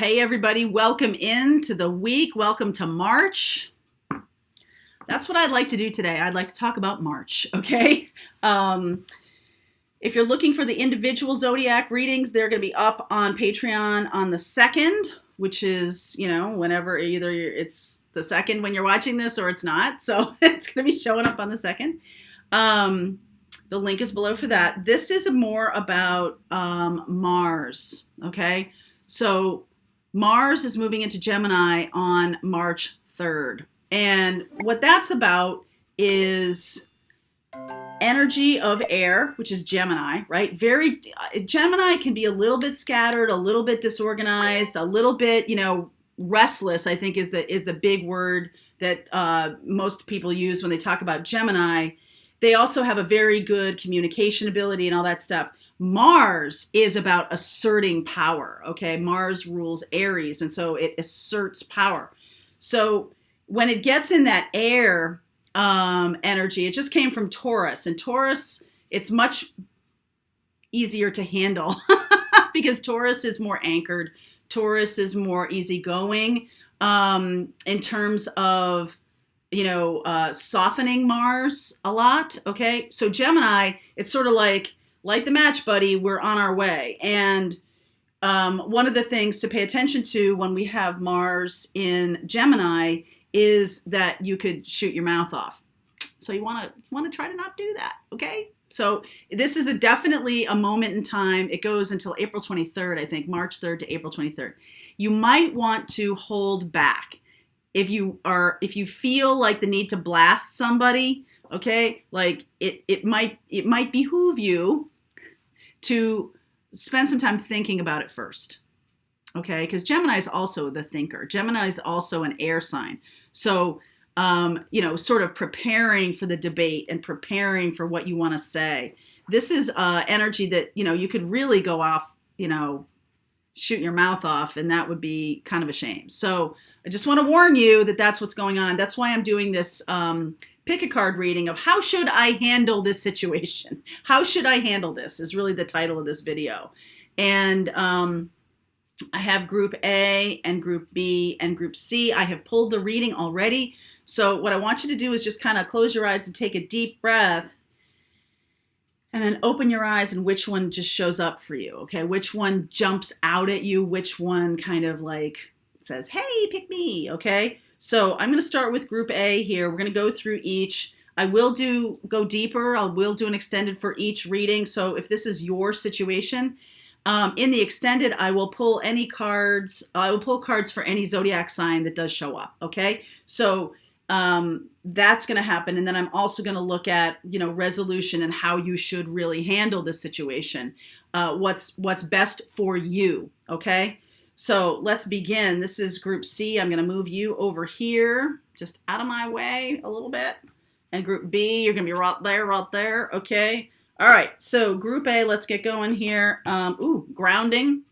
Hey everybody, welcome into the week. Welcome to March. That's what I'd like to do today. I'd like to talk about March, okay? If you're looking for the individual zodiac readings, they're going to be up on Patreon on the 2nd, which is, whenever it's the 2nd when you're watching this or it's not. So it's going to be showing up on the 2nd. The link is below for that. This is more about Mars, okay? So Mars is moving into Gemini on March 3rd. And what that's about is energy of air, which is Gemini, right? Gemini can be a little bit scattered, a little bit disorganized, a little bit, restless, I think is the big word that most people use when they talk about Gemini. They also have a very good communication ability and all that stuff. Mars is about asserting power, okay? Mars rules Aries, and so it asserts power. So when it gets in that air energy, it just came from Taurus. And Taurus, it's much easier to handle because Taurus is more anchored. Taurus is more easygoing in terms of, softening Mars a lot, okay? So Gemini, it's sort of like, light the match, buddy, we're on our way. And one of the things to pay attention to when we have Mars in Gemini is that you could shoot your mouth off. So you want to try to not do that, okay? So this is definitely a moment in time. It goes until April 23rd, I think, March 3rd to April 23rd. You might want to hold back. If you feel like the need to blast somebody, okay, like it might behoove you to spend some time thinking about it first, okay? Because Gemini is also the thinker. Gemini is also an air sign. So, sort of preparing for the debate and preparing for what you want to say. This is energy that, you could really go off, shoot your mouth off, and that would be kind of a shame. So I just want to warn you that that's what's going on. That's why I'm doing this pick a card reading of how should I handle this situation? How should I handle this is really the title of this video. And I have group A and group B and group C. I have pulled the reading already. So what I want you to do is just kind of close your eyes and take a deep breath and then open your eyes and which one just shows up for you, okay? Which one jumps out at you? Which one kind of like says, hey, pick me, okay? So I'm going to start with group A here. We're going to go through each. I will go deeper. I will do an extended for each reading. So if this is your situation, in the extended, I will pull any cards. I will pull cards for any zodiac sign that does show up, okay? So that's going to happen. And then I'm also going to look at, resolution and how you should really handle this situation. What's best for you, okay? So let's begin. This is group C. I'm going to move you over here, just out of my way a little bit. And group B, you're going to be right there. Okay. All right. So group A, let's get going here. Grounding.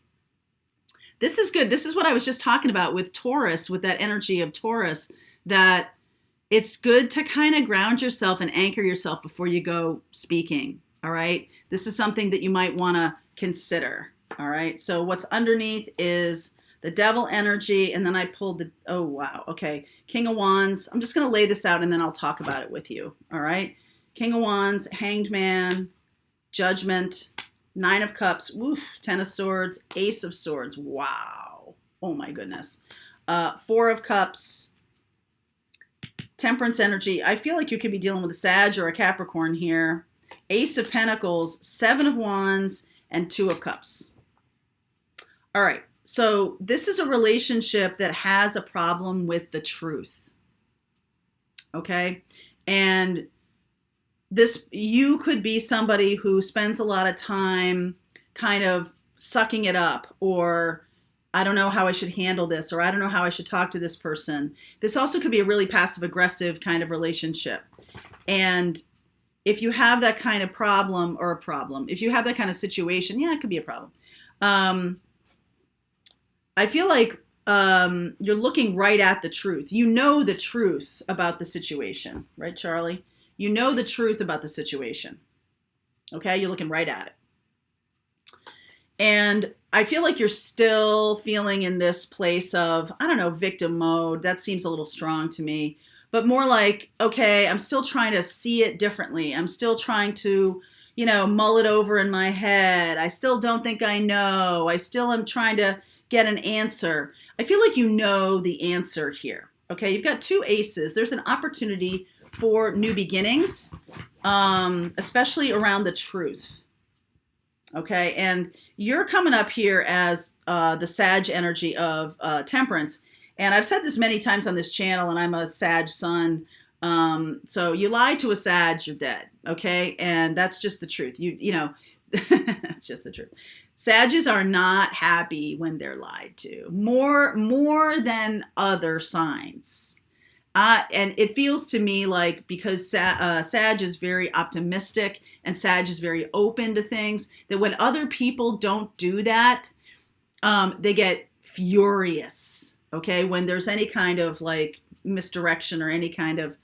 This is good. This is what I was just talking about with Taurus, with that energy of Taurus, that it's good to kind of ground yourself and anchor yourself before you go speaking. All right. This is something that you might want to consider. All right, so what's underneath is the devil energy, and then I pulled oh, wow, okay, King of Wands. I'm just going to lay this out, and then I'll talk about it with you, all right? King of Wands, Hanged Man, Judgment, Nine of Cups, woof, Ten of Swords, Ace of Swords, wow, oh my goodness. Four of Cups, Temperance energy. I feel like you could be dealing with a Sag or a Capricorn here. Ace of Pentacles, Seven of Wands, and Two of Cups. All right, so this is a relationship that has a problem with the truth, okay? And you could be somebody who spends a lot of time kind of sucking it up, or I don't know how I should handle this, or I don't know how I should talk to this person. This also could be a really passive-aggressive kind of relationship. And if you have that kind of if you have that kind of situation, yeah, it could be a problem. I feel like you're looking right at the truth. You know the truth about the situation, right, Charlie? You know the truth about the situation. Okay, you're looking right at it. And I feel like you're still feeling in this place of, I don't know, victim mode. That seems a little strong to me. But more like, okay, I'm still trying to see it differently. I'm still trying to, mull it over in my head. I still don't think I know. I still am trying to get an answer. I feel like you know the answer here. Okay, you've got two aces. There's an opportunity for new beginnings, especially around the truth. Okay, and you're coming up here as the Sag energy of temperance. And I've said this many times on this channel, and I'm a Sag sun. So you lie to a Sag, you're dead. Okay, and that's just the truth. You know, that's just the truth. Sages are not happy when they're lied to, more than other signs. And it feels to me like because Sag is very optimistic and Sag is very open to things, that when other people don't do that, they get furious. Okay, when there's any kind of like misdirection or any kind of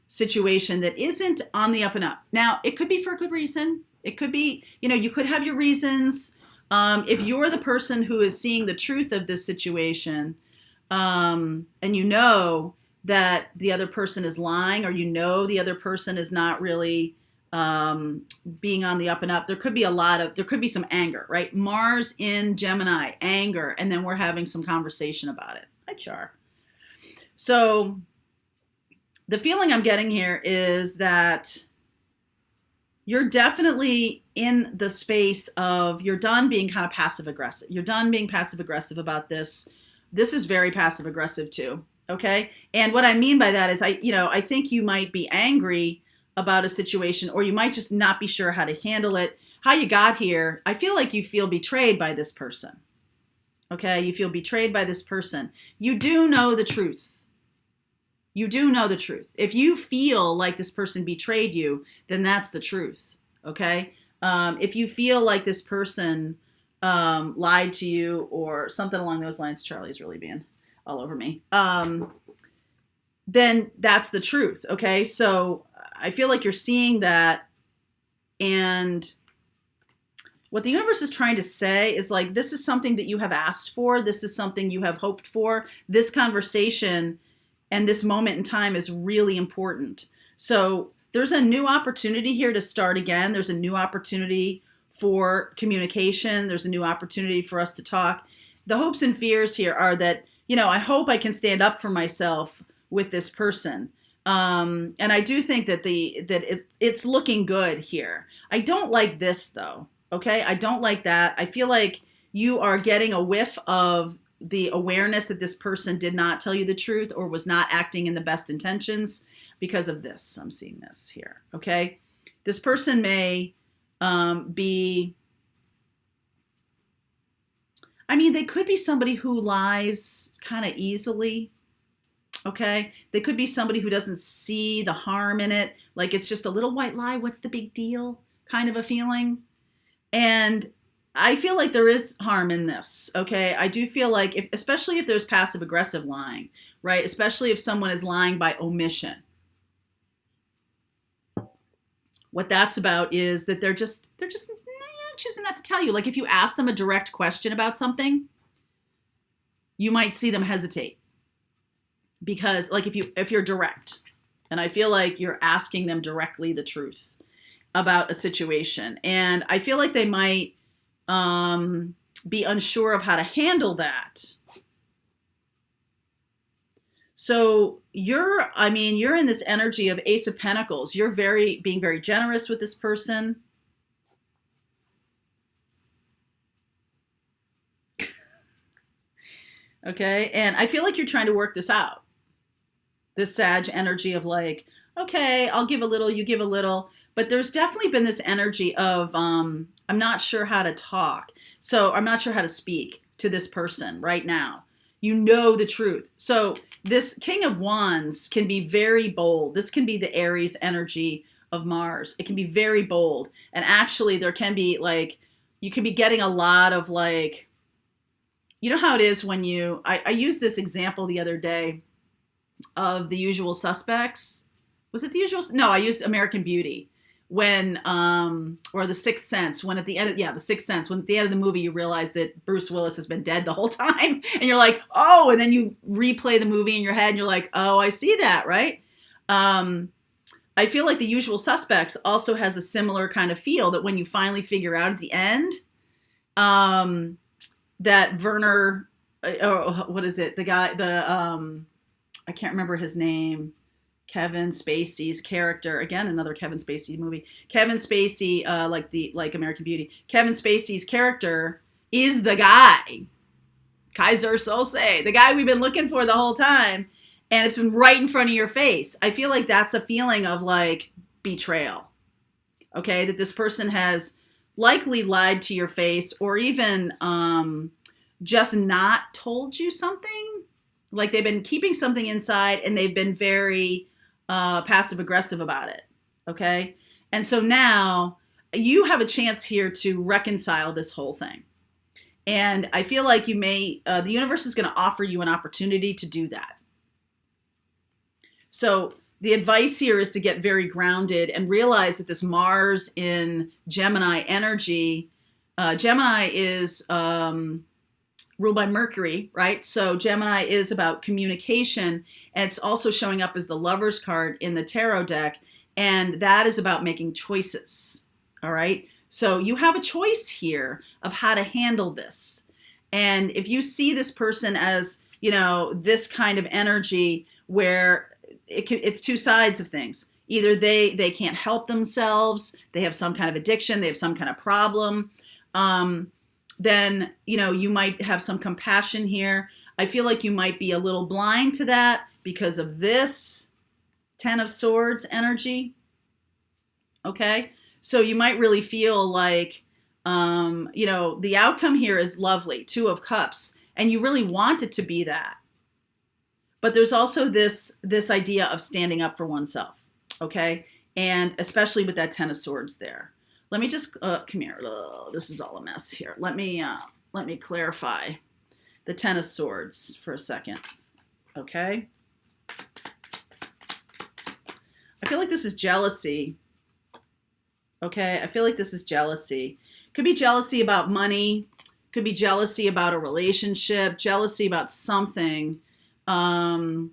situation that isn't on the up and up. Now, it could be for a good reason. It could be, you could have your reasons. If you're the person who is seeing the truth of this situation, and you know that the other person is lying, or the other person is not really being on the up and up, there could be some anger, right? Mars in Gemini, anger, and then we're having some conversation about it. Hi, Char. So the feeling I'm getting here is that you're definitely in the space of you're done being kind of passive aggressive. You're done being passive aggressive about this. This is very passive aggressive too. Okay. And what I mean by that is I think you might be angry about a situation, or you might just not be sure how to handle it, how you got here. I feel like you feel betrayed by this person. Okay. You feel betrayed by this person. You do know the truth. You do know the truth. If you feel like this person betrayed you, then that's the truth. Okay. If you feel like this person lied to you or something along those lines, Charlie's really being all over me, then that's the truth. Okay. So I feel like you're seeing that, and what the universe is trying to say is like, this is something that you have asked for. This is something you have hoped for. This conversation and this moment in time is really important. So there's a new opportunity here to start again. There's a new opportunity for communication. There's a new opportunity for us to talk. The hopes and fears here are that, I hope I can stand up for myself with this person. And I do think that it's looking good here. I don't like this though. Okay. I don't like that. I feel like you are getting a whiff of the awareness that this person did not tell you the truth or was not acting in the best intentions because of this. I'm seeing this here. Okay. This person may be, they could be somebody who lies kind of easily. Okay. They could be somebody who doesn't see the harm in it. Like it's just a little white lie. What's the big deal? Kind of a feeling. And I feel like there is harm in this. Okay. I do feel like especially if there's passive aggressive lying, right? Especially if someone is lying by omission. What that's about is that they're just choosing not to tell you. Like if you ask them a direct question about something, you might see them hesitate. Because like if you're direct, and I feel like you're asking them directly the truth about a situation, and I feel like they might be unsure of how to handle that. So you're in this energy of Ace of Pentacles. You're being very generous with this person. Okay. And I feel like you're trying to work this out. This Sag energy of like, okay, I'll give a little, you give a little. But there's definitely been this energy of, I'm not sure how to talk. So I'm not sure how to speak to this person right now. You know the truth. So this King of Wands can be very bold. This can be the Aries energy of Mars. It can be very bold. And actually there can be like, you can be getting a lot of like, you know how it is when I used this example the other day of The Usual Suspects. Was it The Usual? No, I used American Beauty, when or the Sixth Sense, when at the end the Sixth Sense, when at the end of the movie you realize that Bruce Willis has been dead the whole time, and you're like, oh, and then you replay the movie in your head and you're like, oh, I see that, right? I feel like The Usual Suspects also has a similar kind of feel, that when you finally figure out at the end that Werner, what is it, the guy, I can't remember his name, Kevin Spacey's character, again, another Kevin Spacey movie. Kevin Spacey, like American Beauty. Kevin Spacey's character is the guy, Kaiser Sose, the guy we've been looking for the whole time, and it's been right in front of your face. I feel like that's a feeling of like betrayal. Okay, that this person has likely lied to your face, or even just not told you something. Like they've been keeping something inside, and they've been very passive aggressive about it. Okay. And so now you have a chance here to reconcile this whole thing. And I feel like you may, the universe is going to offer you an opportunity to do that. So the advice here is to get very grounded and realize that this Mars in Gemini energy, Gemini is ruled by Mercury, right? So Gemini is about communication, and it's also showing up as the Lover's card in the tarot deck, and that is about making choices, all right? So you have a choice here of how to handle this. And if you see this person as, this kind of energy where it's two sides of things. Either they can't help themselves, they have some kind of addiction, they have some kind of problem, then, you might have some compassion here. I feel like you might be a little blind to that because of this Ten of Swords energy. Okay. So you might really feel like, the outcome here is lovely, Two of Cups, and you really want it to be that. But there's also this idea of standing up for oneself. Okay. And especially with that Ten of Swords there. Let me just come here. This is all a mess here. Let me clarify the Ten of Swords for a second. Okay. I feel like this is jealousy. Okay. I feel like this is jealousy. Could be jealousy about money. Could be jealousy about a relationship. Jealousy about something. And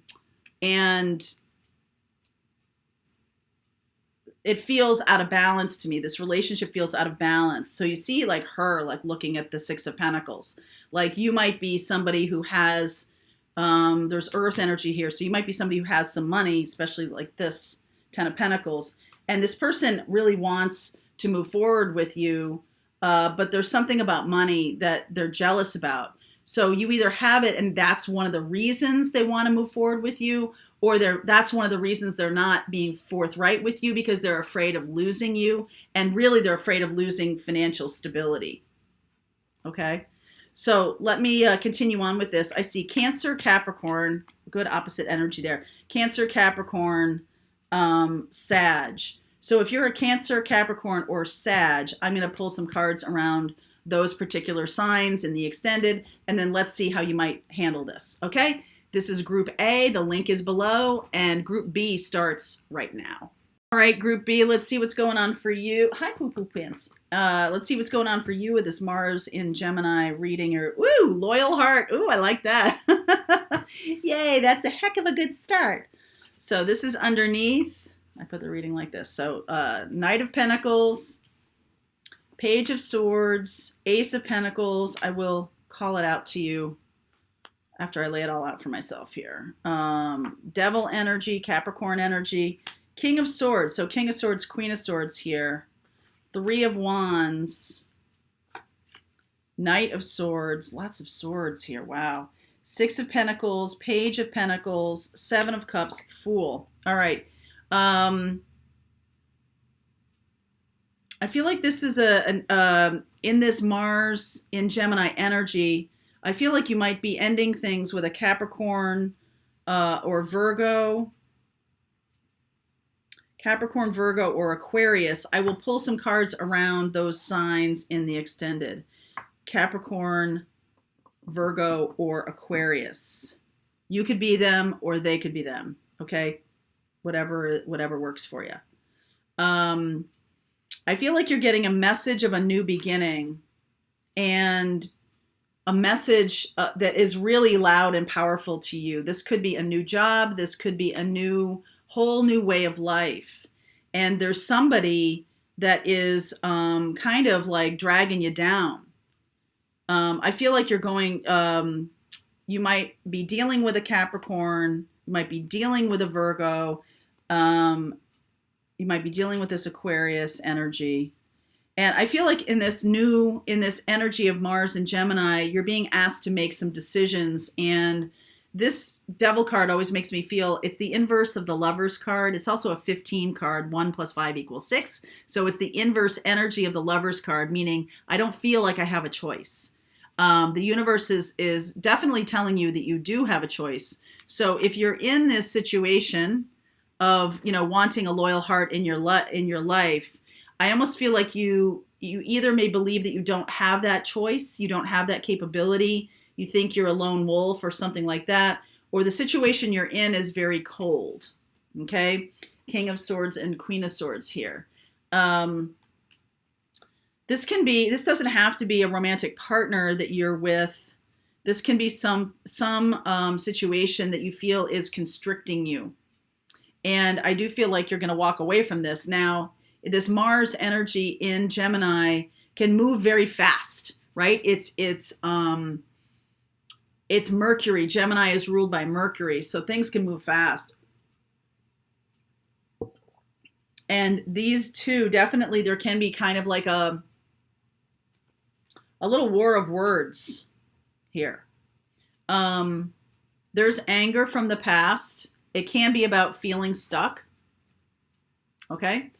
it feels out of balance to me. This relationship feels out of balance. So you see like her, like looking at the Six of Pentacles, like you might be somebody who has, there's earth energy here. So you might be somebody who has some money, especially like this Ten of Pentacles. And this person really wants to move forward with you. But there's something about money that they're jealous about. So you either have it and that's one of the reasons they want to move forward with you, or that's one of the reasons they're not being forthright with you because they're afraid of losing you. And really they're afraid of losing financial stability. Okay. So let me continue on with this. I see Cancer, Capricorn, good opposite energy there. Cancer, Capricorn, Sag. So if you're a Cancer, Capricorn, or Sag, I'm going to pull some cards around those particular signs in the extended, and then let's see how you might handle this. Okay. This is Group A. The link is below, and Group B starts right now. All right, Group B, let's see what's going on for you. Hi, poo-poo pants. Let's see what's going on for you with this Mars in Gemini reading. Ooh, loyal heart. Ooh, I like that. Yay, that's a heck of a good start. So this is underneath. I put the reading like this. So Knight of Pentacles, Page of Swords, Ace of Pentacles. I will call it out to you after I lay it all out for myself here. Devil energy, Capricorn energy, King of Swords. So King of Swords, Queen of Swords here. Three of Wands, Knight of Swords, lots of swords here. Wow. Six of Pentacles, Page of Pentacles, Seven of Cups, Fool. All right. I feel like this is in this Mars in Gemini energy, I feel like you might be ending things with a Capricorn or Virgo. Capricorn, Virgo, or Aquarius. I will pull some cards around those signs in the extended. Capricorn, Virgo, or Aquarius. You could be them or they could be them. Okay? Whatever works for you. I feel like you're getting a message of a new beginning, and a message that is really loud and powerful to you. This could be a new job. This could be a whole new way of life. And there's somebody that is kind of like dragging you down. I feel like you're going, you might be dealing with a Capricorn. You might be dealing with a Virgo. You might be dealing with this Aquarius energy. And I feel like in this energy of Mars and Gemini, you're being asked to make some decisions. And this Devil card always makes me feel it's the inverse of the Lovers card. It's also a 15 card, 1 + 5 = 6. So it's the inverse energy of the Lovers card, meaning I don't feel like I have a choice. The universe is definitely telling you that you do have a choice. So if you're in this situation of, wanting a loyal heart in your life, I almost feel like you either may believe that you don't have that choice, you don't have that capability, you think you're a lone wolf or something like that, or the situation you're in is very cold. Okay? King of Swords and Queen of Swords here. This doesn't have to be a romantic partner that you're with. This can be some situation that you feel is constricting you. And I do feel like you're going to walk away from this. Now, this Mars energy in Gemini can move very fast, right? It's Mercury. Gemini is ruled by Mercury, so things can move fast. And these two, definitely there can be kind of like a little war of words here. There's anger from the past. It can be about feeling stuck. Okay?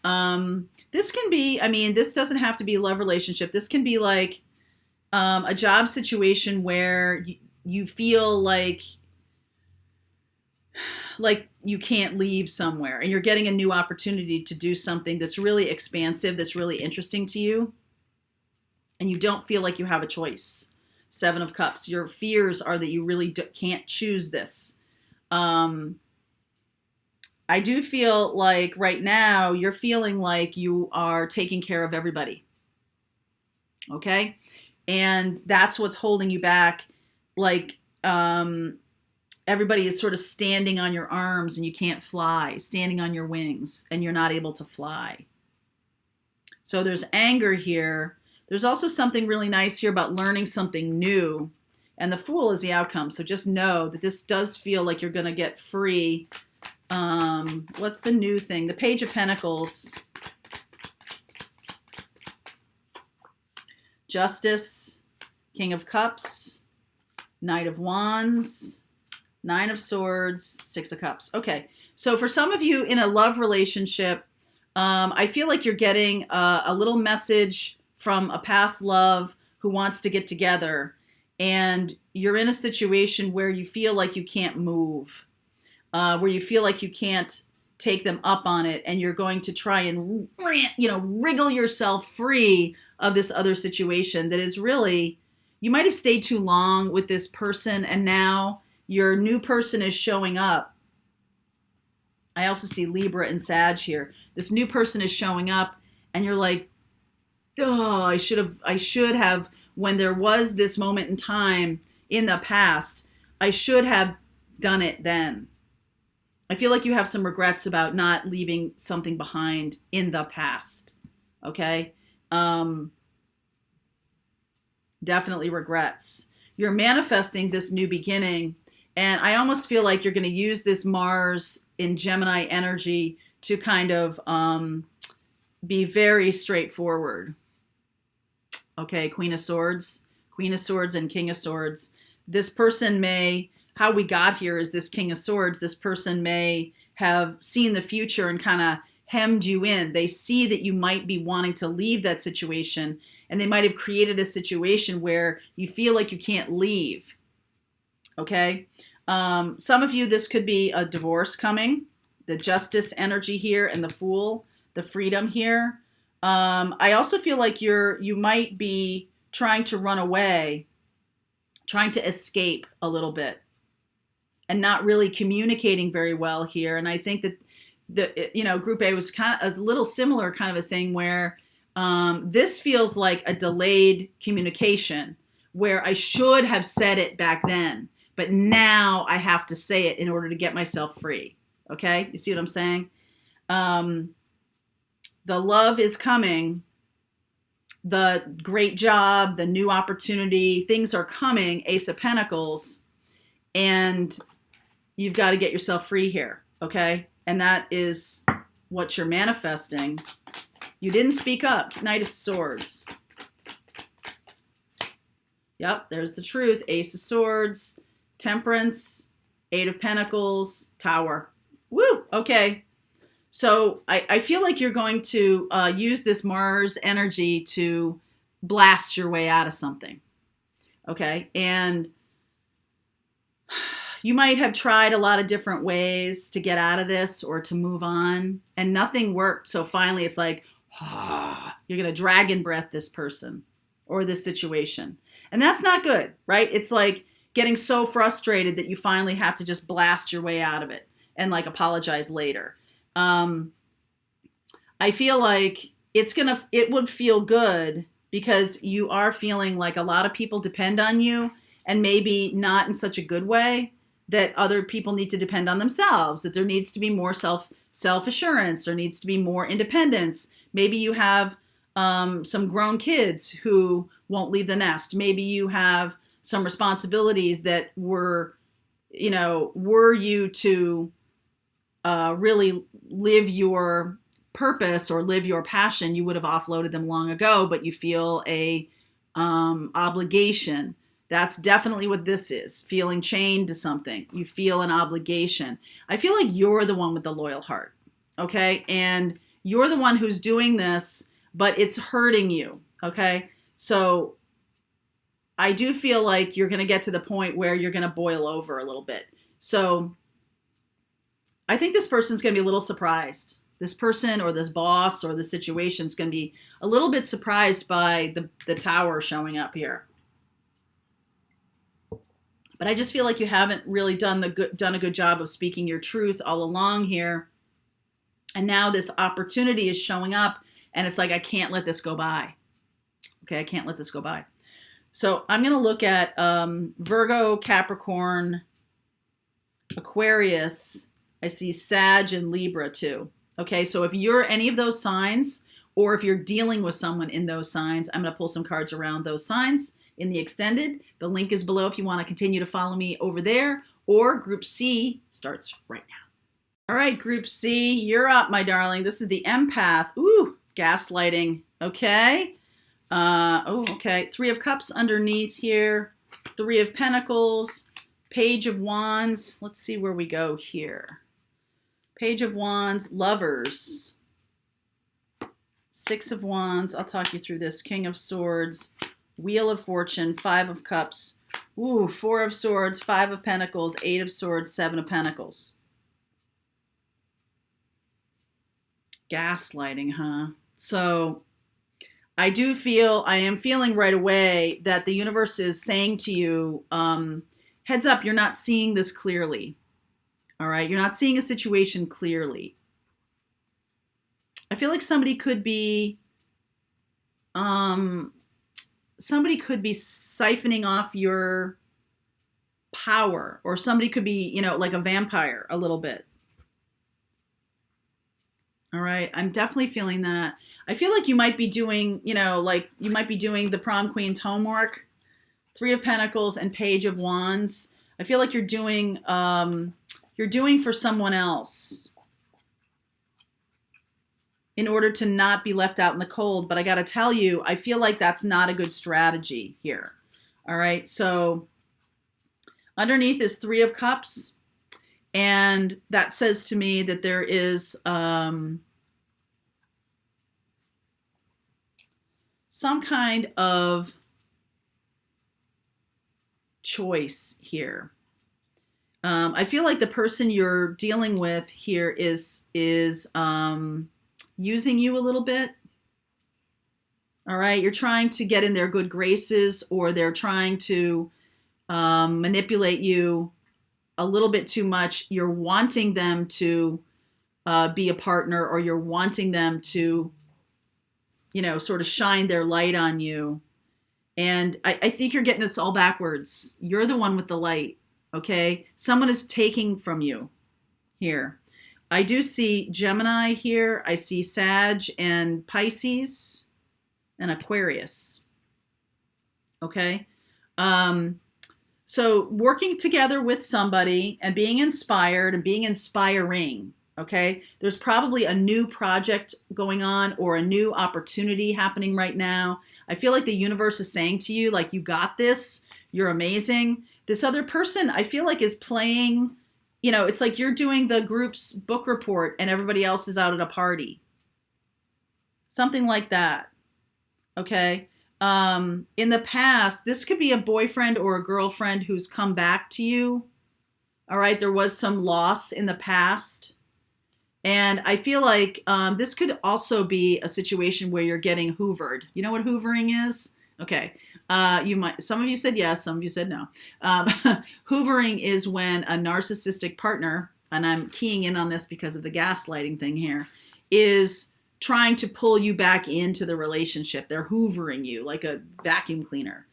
This can be, this doesn't have to be a love relationship. This can be like a job situation where you feel like you can't leave somewhere and you're getting a new opportunity to do something that's really expansive, that's really interesting to you, and you don't feel like you have a choice. 7 of Cups. Your fears are that you really can't choose this. I do feel like right now you're feeling like you are taking care of everybody. Okay? And that's what's holding you back. Like, everybody is sort of standing on your arms and you can't fly, standing on your wings and you're not able to fly. So there's anger here. There's also something really nice here about learning something new. And the Fool is the outcome. So just know that this does feel like you're going to get free. What's the new thing? The Page of Pentacles. Justice. King of Cups. Knight of Wands. 9 of Swords. 6 of Cups. Okay. So for some of you in a love relationship, I feel like you're getting a little message from a past love who wants to get together. And you're in a situation where you feel like you can't move. Where you feel like you can't take them up on it, and you're going to try and wriggle yourself free of this other situation that is really, you might have stayed too long with this person, and now your new person is showing up. I also see Libra and Sag here. This new person is showing up, and you're like, oh, I should have, when there was this moment in time in the past, I should have done it then. I feel like you have some regrets about not leaving something behind in the past. Okay? Definitely regrets. You're manifesting this new beginning, and I almost feel like you're going to use this Mars in Gemini energy to kind of be very straightforward. Okay, Queen of Swords and King of Swords. This person may, how we got here is this King of Swords. This person may have seen the future and kind of hemmed you in. They see that you might be wanting to leave that situation, and they might have created a situation where you feel like you can't leave. Okay? Some of you, this could be a divorce coming. The Justice energy here and the Fool, the freedom here. I also feel like you might be trying to run away, trying to escape a little bit, and not really communicating very well here. And I think that Group A was kind of a little similar kind of a thing where this feels like a delayed communication where I should have said it back then, but now I have to say it in order to get myself free. Okay? You see what I'm saying? The love is coming. The great job, the new opportunity, things are coming, Ace of Pentacles, and you've got to get yourself free here, okay? And that is what you're manifesting. You didn't speak up. Knight of Swords. Yep, there's the truth. Ace of Swords, Temperance, Eight of Pentacles, Tower. Woo, okay. So I feel like you're going to use this Mars energy to blast your way out of something, okay? And you might have tried a lot of different ways to get out of this or to move on, and nothing worked. So finally it's like, you're going to dragon breath this person or this situation. And that's not good, right? It's like getting so frustrated that you finally have to just blast your way out of it and like apologize later. I feel like it would feel good because you are feeling like a lot of people depend on you, and maybe not in such a good way, that other people need to depend on themselves, that there needs to be more self-assurance, there needs to be more independence. Maybe you have some grown kids who won't leave the nest. Maybe you have some responsibilities that were you to really live your purpose or live your passion, you would have offloaded them long ago, but you feel a obligation. That's definitely what this is, feeling chained to something. You feel an obligation. I feel like you're the one with the loyal heart, okay? And you're the one who's doing this, but it's hurting you, okay? So I do feel like you're going to get to the point where you're going to boil over a little bit. So I think this person's going to be a little surprised. This person or this boss or the situation is going to be a little bit surprised by the Tower showing up here. But I just feel like you haven't really done a good job of speaking your truth all along here. And now this opportunity is showing up, and it's like, I can't let this go by. Okay, I can't let this go by. So I'm going to look at Virgo, Capricorn, Aquarius. I see Sag and Libra too. Okay, so if you're any of those signs, or if you're dealing with someone in those signs, I'm going to pull some cards around those signs in the extended. The link is below if you want to continue to follow me over there, or Group C starts right now. All right, Group C, you're up, my darling. This is the empath. Ooh, gaslighting. Okay. Okay. Three of Cups underneath here. Three of Pentacles. Page of Wands. Let's see where we go here. Page of Wands, Lovers. Six of Wands. I'll talk you through this. King of Swords. Wheel of Fortune. Five of Cups. Ooh, Four of Swords. Five of Pentacles. Eight of Swords. Seven of Pentacles. Gaslighting, huh? So I am feeling right away that the universe is saying to you, heads up, you're not seeing this clearly. All right? You're not seeing a situation clearly. I feel like somebody could be siphoning off your power, or somebody could be, like a vampire a little bit. All right. I'm definitely feeling that. I feel like you might be doing, the prom queen's homework. Three of Pentacles and Page of Wands. I feel like you're doing for someone else in order to not be left out in the cold. But I got to tell you, I feel like that's not a good strategy here. All right. So underneath is Three of Cups. And that says to me that there is some kind of choice here. I feel like the person you're dealing with here is using you a little bit. All right, you're trying to get in their good graces, or they're trying to manipulate you a little bit too much. You're wanting them to be a partner, or you're wanting them to, sort of shine their light on you. And I think you're getting this all backwards. You're the one with the light, okay? Someone is taking from you here. I do see Gemini here. I see Sag and Pisces and Aquarius, okay? So working together with somebody and being inspired and being inspiring, okay? There's probably a new project going on or a new opportunity happening right now. I feel like the universe is saying to you, like, you got this, you're amazing. This other person, I feel like, is playing, it's like you're doing the group's book report and everybody else is out at a party. Something like that, okay? In the past, this could be a boyfriend or a girlfriend who's come back to you. All right, there was some loss in the past. And I feel like this could also be a situation where you're getting hoovered. You know what hoovering is? Okay. Some of you said yes, some of you said no. Hoovering is when a narcissistic partner, and I'm keying in on this because of the gaslighting thing here, is trying to pull you back into the relationship. They're hoovering you like a vacuum cleaner.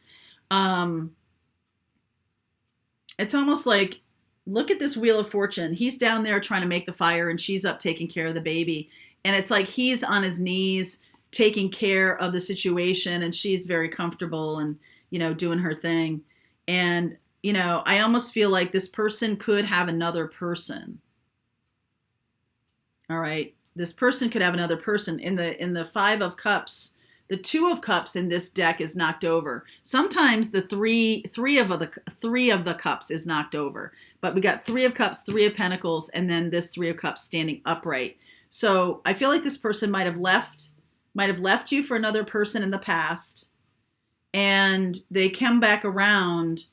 It's almost like, look at this Wheel of Fortune. He's down there trying to make the fire and she's up taking care of the baby. And it's like he's on his knees taking care of the situation and she's very comfortable and, doing her thing. And, I almost feel like this person could have another person. All right. This person could have another person. In the Five of Cups, the Two of Cups in this deck is knocked over. Sometimes the three of the cups is knocked over. But we got Three of Cups, Three of Pentacles, and then this Three of Cups standing upright. So I feel like this person might have left you for another person in the past, and they come back around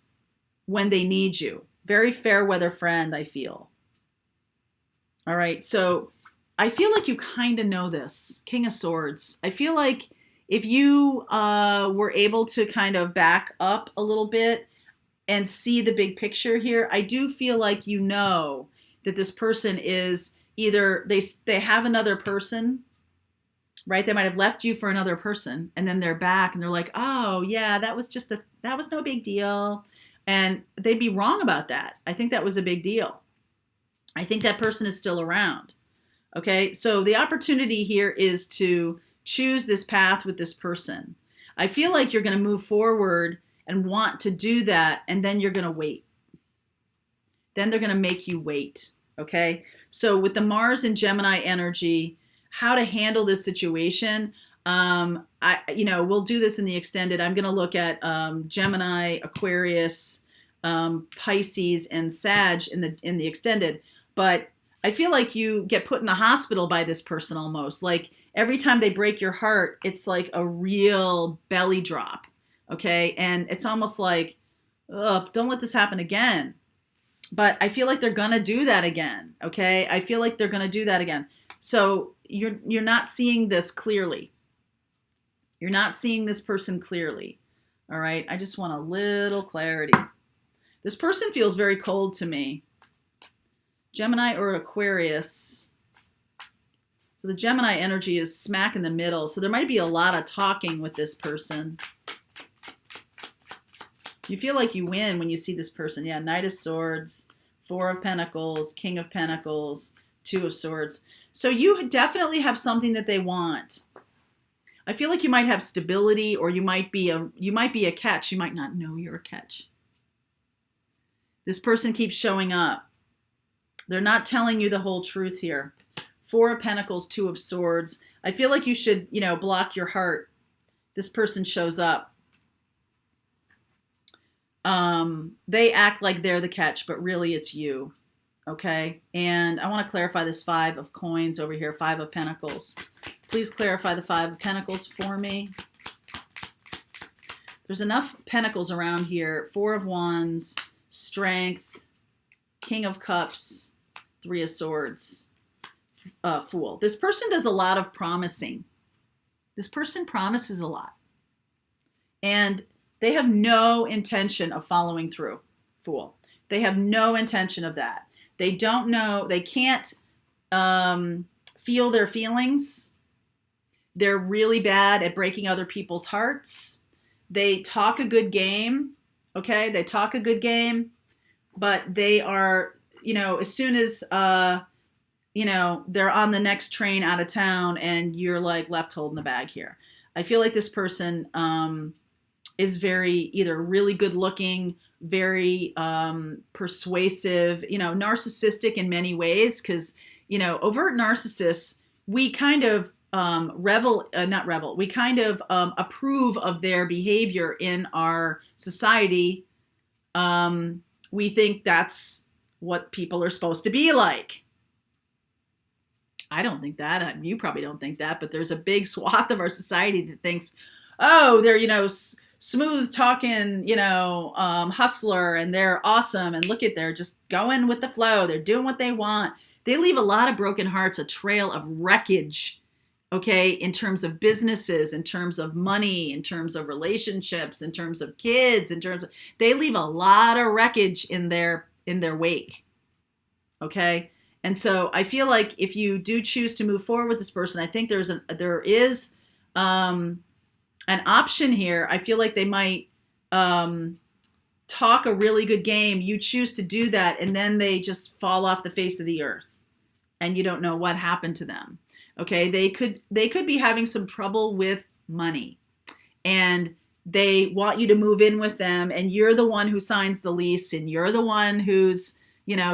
when they need you. Very fair weather friend, I feel. All right, so I feel like you kind of know this. King of Swords. I feel like if you were able to kind of back up a little bit and see the big picture here, I do feel like that this person is either they have another person, right? They might have left you for another person, and then they're back and they're like, oh yeah, that was no big deal. And they'd be wrong about that. I think that was a big deal. I think that person is still around. Okay, so the opportunity here is to choose this path with this person. I feel like you're going to move forward and want to do that, and then you're going to wait. Then they're going to make you wait, okay? So with the Mars and Gemini energy, how to handle this situation, we'll do this in the extended. I'm going to look at Gemini, Aquarius, Pisces, and Sag in the extended. But I feel like you get put in the hospital by this person almost. Like every time they break your heart, it's like a real belly drop. Okay. And it's almost like, oh, don't let this happen again. But I feel like they're going to do that again. Okay. I feel like they're going to do that again. So you're not seeing this clearly. You're not seeing this person clearly. All right. I just want a little clarity. This person feels very cold to me. Gemini or Aquarius. So the Gemini energy is smack in the middle. So there might be a lot of talking with this person. You feel like you win when you see this person. Yeah, Knight of Swords, Four of Pentacles, King of Pentacles, Two of Swords. So you definitely have something that they want. I feel like you might have stability, or you might be a catch. You might not know you're a catch. This person keeps showing up. They're not telling you the whole truth here. Four of Pentacles, Two of Swords. I feel like you should, block your heart. This person shows up. They act like they're the catch, but really it's you. Okay. And I want to clarify this Five of Coins over here, Five of Pentacles. Please clarify the Five of Pentacles for me. There's enough Pentacles around here. Four of Wands, Strength, King of Cups, Three of Swords, Fool. This person does a lot of promising. This person promises a lot. And they have no intention of following through. Fool. They have no intention of that. They don't know. They can't feel their feelings. They're really bad at breaking other people's hearts. They talk a good game. Okay, they talk a good game, but they are, as soon as they're on the next train out of town, and you're like left holding the bag here. I feel like this person is very either really good looking, very persuasive, narcissistic in many ways, because, overt narcissists, we kind of we kind of approve of their behavior in our society. We think that's what people are supposed to be like. I don't think that. You probably don't think that, but there's a big swath of our society that thinks, oh, they're, smooth talking, hustler, and they're awesome. And look at, they're just going with the flow. They're doing what they want. They leave a lot of broken hearts, a trail of wreckage, okay, in terms of businesses, in terms of money, in terms of relationships, in terms of kids, they leave a lot of wreckage in their wake, okay? And so I feel like if you do choose to move forward with this person, I think there is an option here. I feel like they might talk a really good game. You choose to do that, and then they just fall off the face of the earth, and you don't know what happened to them. Okay, they could be having some trouble with money, and they want you to move in with them, and you're the one who signs the lease, and you're the one who's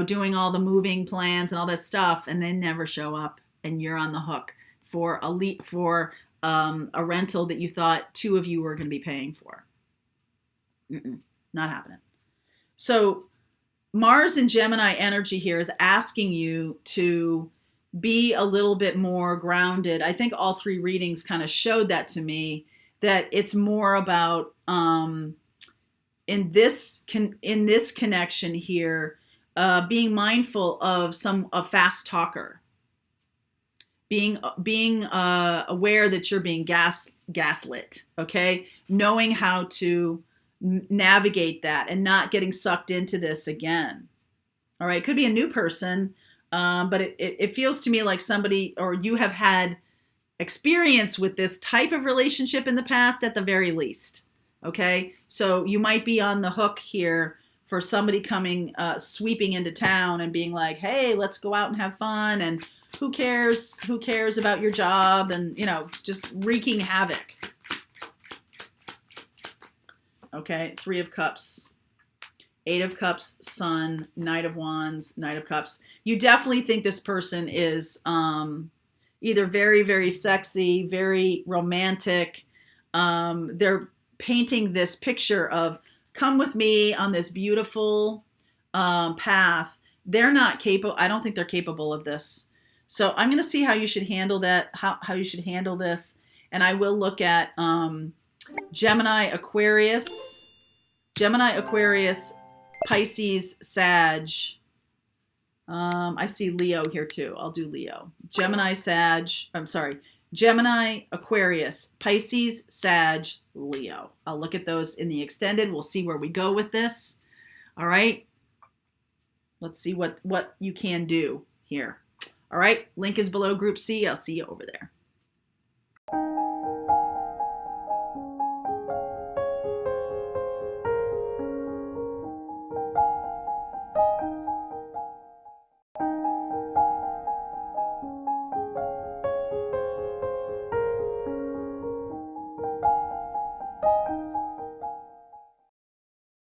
doing all the moving plans and all that stuff, and they never show up, and you're on the hook for a rental that you thought two of you were going to be paying for. Not happening. So Mars and Gemini energy here is asking you to be a little bit more grounded. I think all three readings kind of showed that to me, that it's more about in this connection here, being mindful of a fast talker, being aware that you're being gaslit, okay? Knowing how to navigate that and not getting sucked into this again. All right, it could be a new person, but it feels to me like somebody, or you have had experience with this type of relationship in the past at the very least, okay? So you might be on the hook here for somebody coming, sweeping into town and being like, hey, let's go out and have fun, and who cares about your job, and, just wreaking havoc. Okay, 3 of Cups, 8 of Cups, Sun, Knight of Wands, Knight of Cups. You definitely think this person is either very, very sexy, very romantic. They're painting this picture of, come with me on this beautiful path. They're not capable. I don't think they're capable of this. So I'm going to see how you should handle that, how you should handle this. And I will look at Gemini, Aquarius, Pisces, Sag. I see Leo here too. I'll do Leo. Gemini, Aquarius, Pisces, Sag, Leo. I'll look at those in the extended. We'll see where we go with this. All right. Let's see what you can do here. All right. Link is below Group C. I'll see you over there.